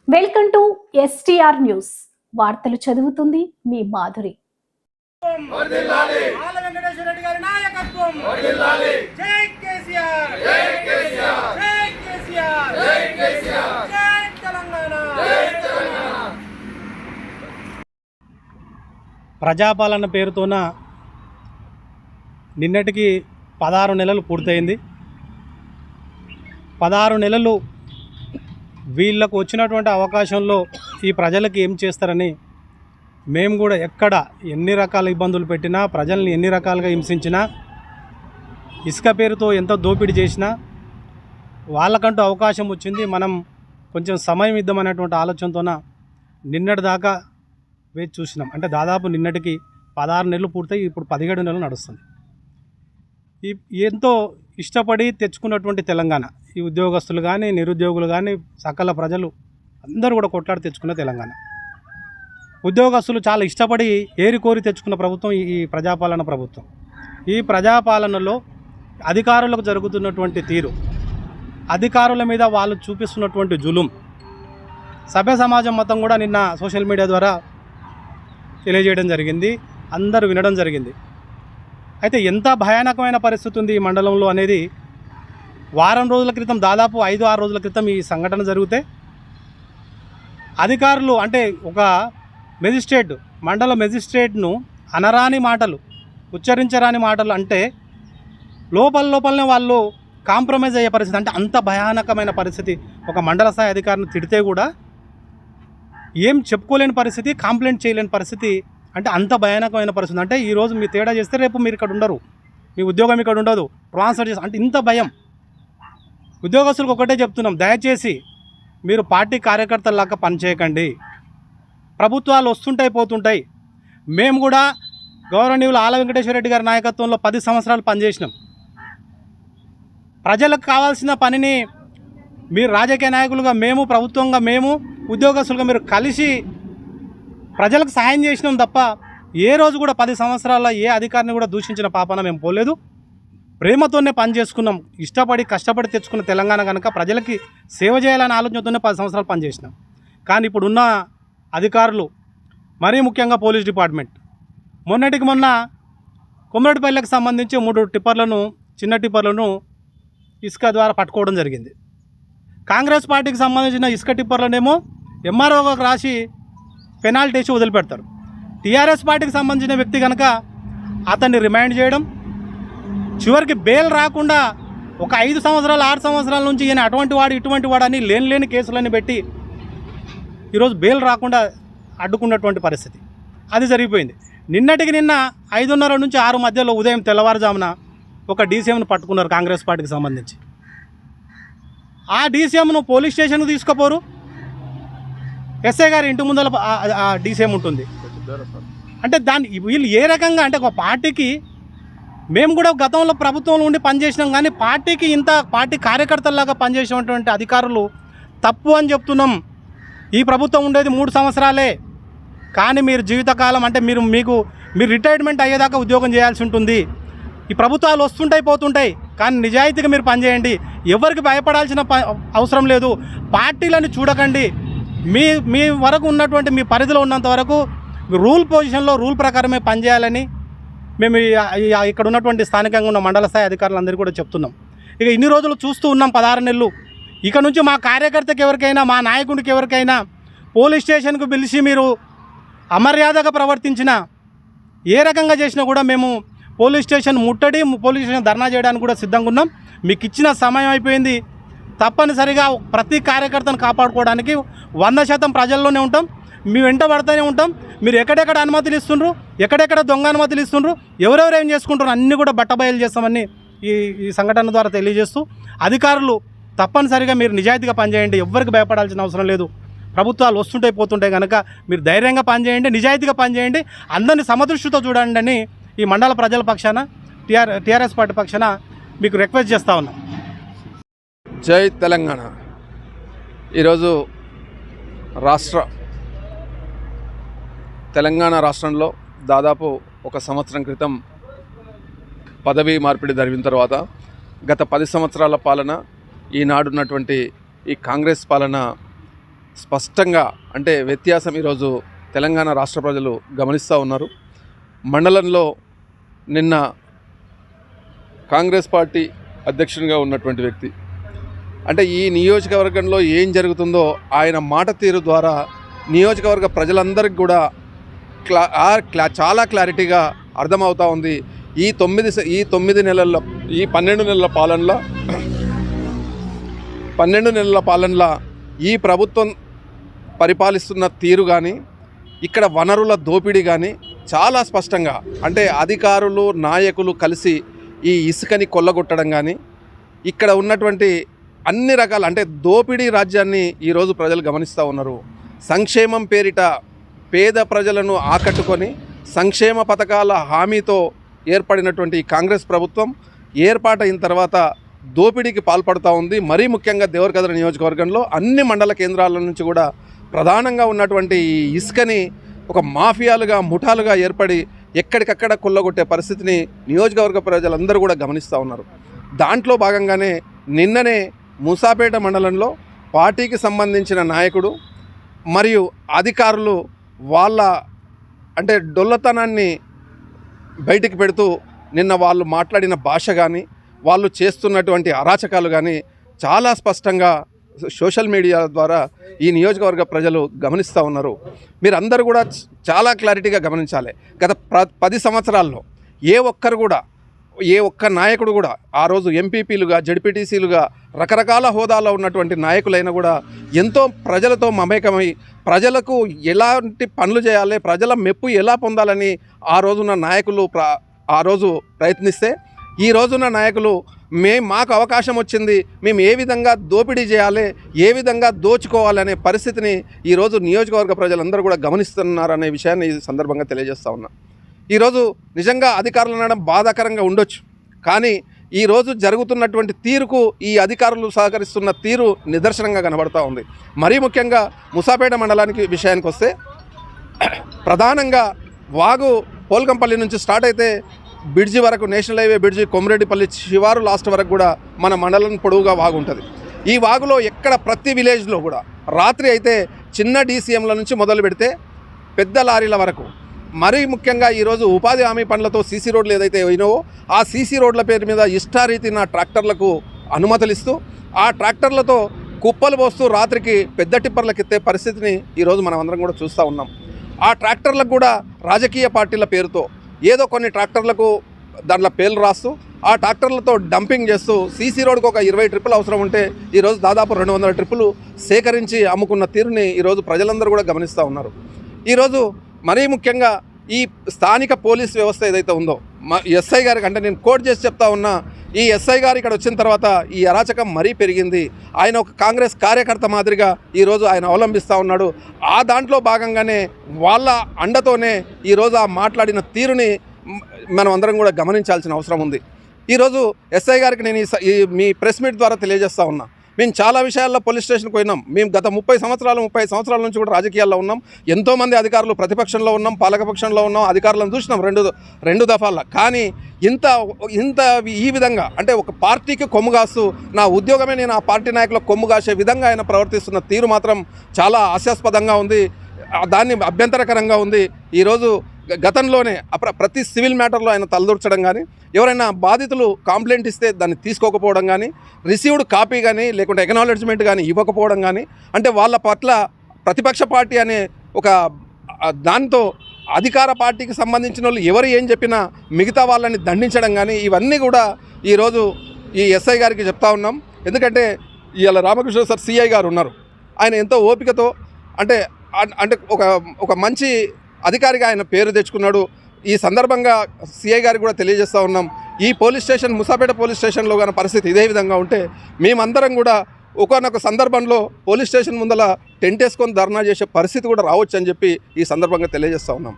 Welcome to STR news. వార్తలు చదువుతుంది మీ మాధురి. ఆల వెంకటేశ్వర రెడ్డి గారి నాయకత్వం. జై కేసీఆర్, జై కేసీఆర్, జై కేసీఆర్, జై కేసీఆర్, జై తెలంగాణ, జై తెలంగాణ. ప్రజాపాలన పేరుతోన నిన్నటికి 16 నెలలు పూర్తయింది. 16 నెలలు వీళ్ళకు వచ్చినటువంటి అవకాశంలో ఈ ప్రజలకు ఏం చేస్తారని మేము కూడా ఎక్కడ ఎన్ని రకాల ఇబ్బందులు పెట్టినా, ప్రజల్ని ఎన్ని రకాలుగా హింసించినా, ఇసుక పేరుతో ఎంత దోపిడీ చేసినా వాళ్ళకంటూ అవకాశం వచ్చింది. మనం కొంచెం సమయం ఇద్దామనేటువంటి ఆలోచనతోన నిన్నటి దాకా వేచి చూసినాం. అంటే దాదాపు నిన్నటికి 16 నెలలు పూర్తయి ఇప్పుడు 17 నెలలు నడుస్తుంది. ఎంతో ఇష్టపడి తెచ్చుకున్నటువంటి తెలంగాణ, ఈ ఉద్యోగస్తులు కానీ, నిరుద్యోగులు కానీ, సకల ప్రజలు అందరూ కూడా కొట్లాడి తెచ్చుకున్న తెలంగాణ. ఉద్యోగస్తులు చాలా ఇష్టపడి ఏరికోరి తెచ్చుకున్న ప్రభుత్వం ఈ ప్రజాపాలన ప్రభుత్వం. ఈ ప్రజాపాలనలో అధికారులకు జరుగుతున్నటువంటి తీరు, అధికారుల మీద వాళ్ళు చూపిస్తున్నటువంటి జులుం, సభ్య సమాజం మొత్తం కూడా నిన్న సోషల్ మీడియా ద్వారా తెలియజేయడం జరిగింది, అందరూ వినడం జరిగింది. అయితే ఎంత భయానకమైన పరిస్థితి ఉంది ఈ మండలంలో అనేది వారం రోజుల క్రితం, దాదాపు 5-6 రోజుల క్రితం ఈ సంఘటన జరిగితే అధికారులు, అంటే ఒక మెజిస్ట్రేట్, మండల మెజిస్ట్రేట్ను అనరాని మాటలు, ఉచ్చరించరాని మాటలు అంటే లోపలనే వాళ్ళు కాంప్రమైజ్ అయ్యే పరిస్థితి. అంటే అంత భయానకమైన పరిస్థితి. ఒక మండల స్థాయి అధికారిని తిడితే కూడా ఏం చెప్పుకోలేని పరిస్థితి, కంప్లైంట్ చేయలేని పరిస్థితి. అంటే అంత భయానకమైన పరిస్థితి. అంటే ఈరోజు మీరు తేడా చేస్తే రేపు మీరు ఇక్కడ ఉండరు, మీ ఉద్యోగం ఇక్కడ ఉండదు, ట్రాన్స్ఫర్ చేసి, అంటే ఇంత భయం. ఉద్యోగస్తులకు ఒకటే చెప్తున్నాం, దయచేసి మీరు పార్టీ కార్యకర్తలాగా పనిచేయకండి. ప్రభుత్వాలు వస్తుంటాయి పోతుంటాయి. మేము కూడా గౌరవనీయులు ఆల వెంకటేశ్వర రెడ్డి గారి నాయకత్వంలో 10 సంవత్సరాలు పనిచేసినాం. ప్రజలకు కావాల్సిన పనిని మీరు రాజకీయ నాయకులుగా మేము, ప్రభుత్వంగా మేము, ఉద్యోగస్తులుగా మీరు కలిసి ప్రజలకు సహాయం చేసినాం తప్ప ఏ రోజు కూడా 10 సంవత్సరాల ఏ అధికారిని కూడా దూషించిన పాపన మేము పోలేదు. ప్రేమతోనే పని చేసుకున్నాం. ఇష్టపడి కష్టపడి తెచ్చుకున్న తెలంగాణ కనుక ప్రజలకి సేవ చేయాలనే ఆలోచనతోనే 10 సంవత్సరాలు పనిచేసినాం. కానీ ఇప్పుడున్న అధికారులు, మరీ ముఖ్యంగా పోలీస్ డిపార్ట్మెంట్, మొన్నటికి మొన్న కొమ్మరెడ్డిపల్లికి సంబంధించి 3 టిప్పర్లను, చిన్న టిప్పర్లను ఇసుక ద్వారా పట్టుకోవడం జరిగింది. కాంగ్రెస్ పార్టీకి సంబంధించిన ఇసుక టిప్పర్లనేమో ఎంఆర్ఓకి రాసి పెనాల్టీ వేసి వదిలిపెడతారు. టీఆర్ఎస్ పార్టీకి సంబంధించిన వ్యక్తి కనుక అతన్ని రిమైండ్ చేయడం, చివరికి బెయిల్ రాకుండా ఒక 5 సంవత్సరాలు 6 సంవత్సరాల నుంచి ఈయన అటువంటి వాడు ఇటువంటి వాడు అని లేని కేసులని పెట్టి ఈరోజు బెయిల్ రాకుండా అడ్డుకున్నటువంటి పరిస్థితి అది జరిగిపోయింది. నిన్నటికి నిన్న 5:30 నుంచి 6 మధ్యలో ఉదయం తెల్లవారుజామున ఒక డీసీఎంను పట్టుకున్నారు కాంగ్రెస్ పార్టీకి సంబంధించి. ఆ డీసీఎంను పోలీస్ స్టేషన్కు తీసుకుపోరు, ఎస్ఐ గారి ఇంటి ముందర ఆ డీసీఎం ఉంటుంది. అంటే వీళ్ళు ఏ రకంగా, అంటే ఒక పార్టీకి, మేము కూడా గతంలో ప్రభుత్వంలో ఉండి పనిచేసినాం, కానీ పార్టీకి ఇంత పార్టీ కార్యకర్తల్లాగా పనిచేసినటువంటి అధికారులు తప్పు అని చెప్తున్నాం. ఈ ప్రభుత్వం ఉండేది 3 సంవత్సరాలే, కానీ మీరు జీవితకాలం, అంటే మీరు రిటైర్మెంట్ అయ్యేదాకా ఉద్యోగం చేయాల్సి ఉంటుంది. ఈ ప్రభుత్వాలు వస్తుంటాయి పోతుంటాయి, కానీ నిజాయితీగా మీరు పనిచేయండి. ఎవరికి భయపడాల్సిన అవసరం లేదు. పార్టీలను చూడకండి. మీ వరకు ఉన్నటువంటి, మీ పరిధిలో ఉన్నంత వరకు రూల్ పొజిషన్లో రూల్ ప్రకారమే పనిచేయాలని మేము ఇక్కడ ఉన్నటువంటి స్థానికంగా ఉన్న మండల స్థాయి అధికారులందరికీ కూడా చెప్తున్నాం. ఇక ఇన్ని రోజులు చూస్తూ ఉన్నాం, 16 నెలలు. ఇక నుంచి మా కార్యకర్తకి ఎవరికైనా, మా నాయకుడికి ఎవరికైనా పోలీస్ స్టేషన్కు పిలిచి మీరు అమర్యాదగా ప్రవర్తించినా, ఏ రకంగా చేసినా కూడా మేము పోలీస్ స్టేషన్ ముట్టడి, పోలీస్ స్టేషన్ ధర్నా చేయడానికి కూడా సిద్ధంగా ఉన్నాం. మీకు ఇచ్చిన సమయం అయిపోయింది. తప్పనిసరిగా ప్రతి కార్యకర్తను కాపాడుకోవడానికి 100% ప్రజల్లోనే ఉంటాం, మీ వెంట పడుతూనే ఉంటాం. మీరు ఎక్కడెక్కడ అనుమతులు ఇస్తుండ్రు, ఎక్కడెక్కడ దొంగ అనుమతులు ఇస్తుండ్రు, ఎవరెవరు ఏం చేసుకుంటారు అన్నీ కూడా బట్టబయలు చేస్తామని ఈ సంఘటన ద్వారా తెలియజేస్తూ, అధికారులు తప్పనిసరిగా మీరు నిజాయితీగా పనిచేయండి. ఎవరికి భయపడాల్సిన అవసరం లేదు. ప్రభుత్వాలు వస్తుంటాయి పోతుంటాయి కనుక మీరు ధైర్యంగా పనిచేయండి, నిజాయితీగా పనిచేయండి, అందరినీ సమదృష్టితో చూడండి అని ఈ మండల ప్రజల పక్షాన, టీఆర్ఎస్ పార్టీ పక్షాన మీకు రిక్వెస్ట్ చేస్తూ ఉన్నాం. జై తెలంగాణ. ఈరోజు తెలంగాణ రాష్ట్రంలో దాదాపు 1 సంవత్సరం క్రితం పదవీ మార్పిడి జరిగిన తర్వాత గత 10 సంవత్సరాల పాలన, ఈనాడున్నటువంటి ఈ కాంగ్రెస్ పాలన స్పష్టంగా అంటే వ్యత్యాసం ఈరోజు తెలంగాణ రాష్ట్ర ప్రజలు గమనిస్తూ ఉన్నారు. మండలంలో నిన్న కాంగ్రెస్ పార్టీ అధ్యక్షునిగా ఉన్నటువంటి వ్యక్తి అంటే ఈ నియోజకవర్గంలో ఏం జరుగుతుందో ఆయన మాట తీరు ద్వారా నియోజకవర్గ ప్రజలందరికీ కూడా చాలా క్లారిటీగా అర్థమవుతూ ఉంది. ఈ 12 నెలల పాలనలో ఈ ప్రభుత్వం పరిపాలిస్తున్న తీరు కానీ ఇక్కడ వనరుల దోపిడీ కానీ చాలా స్పష్టంగా అంటే అధికారులు నాయకులు కలిసి ఈ ఇసుకని కొల్లగొట్టడం కానీ ఇక్కడ ఉన్నటువంటి అన్ని రకాల అంటే దోపిడీ రాజ్యాన్ని ఈరోజు ప్రజలు గమనిస్తూ ఉన్నారు. సంక్షేమం పేరిట పేద ప్రజలను ఆకట్టుకొని సంక్షేమ పథకాల హామీతో ఏర్పడినటువంటి ఈ కాంగ్రెస్ ప్రభుత్వం ఏర్పాటైన తర్వాత దోపిడీకి పాల్పడుతూ ఉంది. మరీ ముఖ్యంగా దేవరకద్ర నియోజకవర్గంలో అన్ని మండల కేంద్రాల నుంచి కూడా ప్రధానంగా ఉన్నటువంటి ఈ ఇసుకని ఒక మాఫియాలుగా ముఠాలుగా ఏర్పడి ఎక్కడికక్కడ కొల్లగొట్టే పరిస్థితిని నియోజకవర్గ ప్రజలందరూ కూడా గమనిస్తూ ఉన్నారు. దాంట్లో భాగంగానే నిన్ననే మూసాపేట మండలంలో పార్టీకి సంబంధించిన నాయకుడు మరియు అధికారులు వాళ్ళ అంటే డొల్లతనాన్ని బయటికి పెడుతూ నిన్న వాళ్ళు మాట్లాడిన భాష కానీ వాళ్ళు చేస్తున్నటువంటి అరాచకాలు కానీ చాలా స్పష్టంగా సోషల్ మీడియా ద్వారా ఈ నియోజకవర్గ ప్రజలు గమనిస్తూ ఉన్నారు. మీరందరూ కూడా చాలా క్లారిటీగా గమనించాలి. గత 10 సంవత్సరాల్లో ఏ ఒక్క నాయకుడు కూడా ఆ రోజు ఎంపీపీలుగా జడ్పీటీసీలుగా రకరకాల హోదాలో ఉన్నటువంటి నాయకులైనా కూడా ఎంతో ప్రజలతో మమేకమై ప్రజలకు ఎలాంటి పనులు చేయాలి, ప్రజల మెప్పు ఎలా పొందాలని ఆ రోజున నాయకులు ఆ రోజు ప్రయత్నిస్తే ఈ రోజున నాయకులు మాకు అవకాశం వచ్చింది, మేము ఏ విధంగా దోపిడీ చేయాలి, ఏ విధంగా దోచుకోవాలనే పరిస్థితిని ఈరోజు నియోజకవర్గ ప్రజలందరూ కూడా గమనిస్తున్నారనే విషయాన్ని ఈ సందర్భంగా తెలియజేస్తా ఉన్నా. ఈరోజు నిజంగా అధికారులు అనడం బాధాకరంగా ఉండొచ్చు, కానీ ఈరోజు జరుగుతున్నటువంటి తీరుకు ఈ అధికారులు సహకరిస్తున్న తీరు నిదర్శనంగా కనబడుతూ ఉంది. మరీ ముఖ్యంగా ముసాపేట మండలానికి విషయానికి వస్తే ప్రధానంగా వాగు పోల్కంపల్లి నుంచి స్టార్ట్ అయితే బ్రిడ్జి వరకు నేషనల్ హైవే బ్రిడ్జి కొమరెడ్డిపల్లి శివారు లాస్ట్ వరకు కూడా మన మండలం పొడవుగా వాగు ఉంటుంది. ఈ వాగులో ఎక్కడ ప్రతి విలేజ్లో కూడా రాత్రి అయితే చిన్న డీసీఎంల నుంచి మొదలు పెడితే పెద్ద లారీల వరకు మరీ ముఖ్యంగా ఈరోజు ఉపాధి హామీ పనులతో సీసీ రోడ్లు ఏదైతే అయినావో ఆ సీసీ రోడ్ల పేరు మీద ఇష్టారీతిన ట్రాక్టర్లకు అనుమతులు ఇస్తూ ఆ ట్రాక్టర్లతో కుప్పలు పోస్తూ రాత్రికి పెద్ద టిప్పర్లకు ఎత్తే పరిస్థితిని ఈరోజు మనం అందరం కూడా చూస్తూ ఉన్నాం. ఆ ట్రాక్టర్లకు కూడా రాజకీయ పార్టీల పేరుతో ఏదో కొన్ని ట్రాక్టర్లకు దాంట్లో పేర్లు రాస్తూ ఆ ట్రాక్టర్లతో డంపింగ్ చేస్తూ సీసీ రోడ్కి ఒక 20 ట్రిప్పులు అవసరం ఉంటే ఈరోజు దాదాపు 200 ట్రిప్పులు సేకరించి అమ్ముకున్న తీరుని ఈరోజు ప్రజలందరూ కూడా గమనిస్తూ ఉన్నారు. ఈరోజు మరీ ముఖ్యంగా ఈ స్థానిక పోలీస్ వ్యవస్థ ఏదైతే ఉందో ఎస్ఐ గారికి అంటే నేను కోట్ చేసి చెప్తా ఉన్నా, ఈ ఎస్ఐ గారు ఇక్కడ వచ్చిన తర్వాత ఈ అరాచకం మరీ పెరిగింది. ఆయన ఒక కాంగ్రెస్ కార్యకర్త మాదిరిగా ఈరోజు ఆయన అవలంబిస్తూ ఉన్నాడు. ఆ దాంట్లో భాగంగానే వాళ్ళ అండతోనే ఈరోజు ఆ మాట్లాడిన తీరుని మనం అందరం కూడా గమనించాల్సిన అవసరం ఉంది. ఈరోజు ఎస్ఐ గారికి నేను మీ ప్రెస్ మీట్ ద్వారా తెలియజేస్తూ ఉన్నా, మేము చాలా విషయాల్లో పోలీస్ స్టేషన్కి పోయినాం. మేము గత 30 సంవత్సరాల నుంచి కూడా రాజకీయాల్లో ఉన్నాం. ఎంతోమంది అధికారులు ప్రతిపక్షంలో ఉన్నాం, పాలకపక్షంలో ఉన్నాం, అధికారులను చూసినాం రెండు దఫాల్లో. కానీ ఇంత ఈ విధంగా అంటే ఒక పార్టీకి కొమ్ము కాస్తూ నా ఉద్యోగమే నేను ఆ పార్టీ నాయకులకు కొమ్ము కాసే విధంగా ఆయన ప్రవర్తిస్తున్న తీరు మాత్రం చాలా హాస్యాస్పదంగా ఉంది. దాన్ని అభ్యంతరకరంగా ఉంది. ఈరోజు గతంలోనే ప్రతి సివిల్ మ్యాటర్లో ఆయన తలదూర్చడం కానీ, ఎవరైనా బాధితులు కంప్లైంట్ ఇస్తే దాన్ని తీసుకోకపోవడం కానీ, రిసీవ్డ్ కాపీ కానీ లేకుంటే ఎక్నాలెడ్జ్మెంట్ కానీ ఇవ్వకపోవడం కానీ, అంటే వాళ్ళ పట్ల ప్రతిపక్ష పార్టీ అనే ఒక దాంతో అధికార పార్టీకి సంబంధించిన వాళ్ళు ఎవరు ఏం చెప్పినా మిగతా వాళ్ళని దండించడం కానీ, ఇవన్నీ కూడా ఈరోజు ఈ ఎస్ఐ గారికి చెప్తా ఉన్నాం. ఎందుకంటే ఇవాళ రామకృష్ణ సార్ సిఐ గారు ఉన్నారు. ఆయన ఎంతో ఓపికతో అంటే ఒక మంచి అధికారిగా ఆయన పేరు తెచ్చుకున్నాడు. ఈ సందర్భంగా సిఐ గారికి కూడా తెలియజేస్తూ ఉన్నాం, ఈ పోలీస్ స్టేషన్ ముసాపేట పోలీస్ స్టేషన్లో కానీ పరిస్థితి ఇదే విధంగా ఉంటే మేమందరం కూడా ఒకనొక సందర్భంలో పోలీస్ స్టేషన్ ముందల టెంట్ వేసుకొని ధర్నా చేసే పరిస్థితి కూడా రావచ్చు అని చెప్పి ఈ సందర్భంగా తెలియజేస్తూ ఉన్నాం.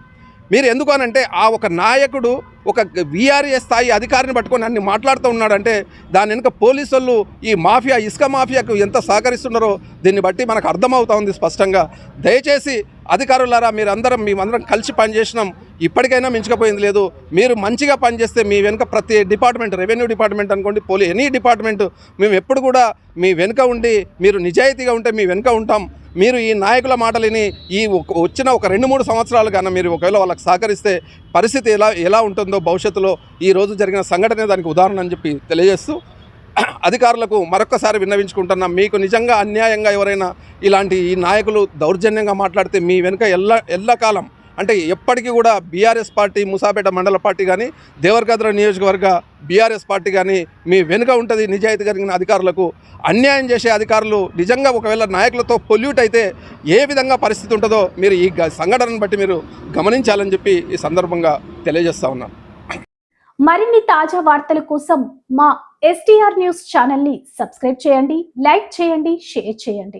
మీరు ఎందుకు అనంటే ఆ ఒక నాయకుడు ఒక వీఆర్ఏ స్థాయి అధికారిని పట్టుకొని అన్ని మాట్లాడుతూ ఉన్నాడంటే దాని వెనుక పోలీసు వాళ్ళు ఈ మాఫియా ఇసుక మాఫియాకు ఎంత సహకరిస్తున్నారో దీన్ని బట్టి మనకు అర్థమవుతా ఉంది స్పష్టంగా. దయచేసి అధికారులారా మేమందరం కలిసి పనిచేసినాం, ఇప్పటికైనా మించకపోయింది లేదు. మీరు మంచిగా పనిచేస్తే మీ వెనుక ప్రతి డిపార్ట్మెంట్, రెవెన్యూ డిపార్ట్మెంట్ అనుకోండి, ఎనీ డిపార్ట్మెంట్, మేము ఎప్పుడు కూడా మీ వెనుక ఉండి, మీరు నిజాయితీగా ఉంటే మీ వెనుక ఉంటాం. మీరు ఈ నాయకుల మాటలని వచ్చిన ఒక 2-3 సంవత్సరాలు కన్నా మీరు ఒకవేళ వాళ్ళకి సహకరిస్తే పరిస్థితి ఎలా ఉంటుందో భవిష్యత్తులో ఈ రోజు జరిగిన సంఘటన దానికి ఉదాహరణ అని చెప్పి తెలియజేస్తూ అధికారులకు మరొక్కసారి విన్నవించుకుంటున్నాం. మీకు నిజంగా అన్యాయంగా ఎవరైనా ఇలాంటి ఈ నాయకులు దౌర్జన్యంగా మాట్లాడితే మీ వెనుక ఎల్లకాలం అంటే ఎప్పటికీ కూడా బీఆర్ఎస్ పార్టీ, మూసాపేట మండల పార్టీ కానీ, దేవరకద్ర నియోజకవర్గ బీఆర్ఎస్ పార్టీ కానీ మీ వెనుక ఉంటుంది. నిజాయితీ కలిగిన అధికారులకు అన్యాయం చేసే అధికారులు నిజంగా ఒకవేళ నాయకులతో పొల్యూట్ అయితే ఏ విధంగా పరిస్థితి ఉంటుందో మీరు ఈ సంఘటనను బట్టి మీరు గమనించాలని చెప్పి ఈ సందర్భంగా తెలియజేస్తా ఉన్నాను. మరిన్ని తాజా వార్తల కోసం మా STR న్యూస్ ఛానల్ ని సబ్స్క్రైబ్ చేయండి, లైక్ చేయండి, షేర్ చేయండి.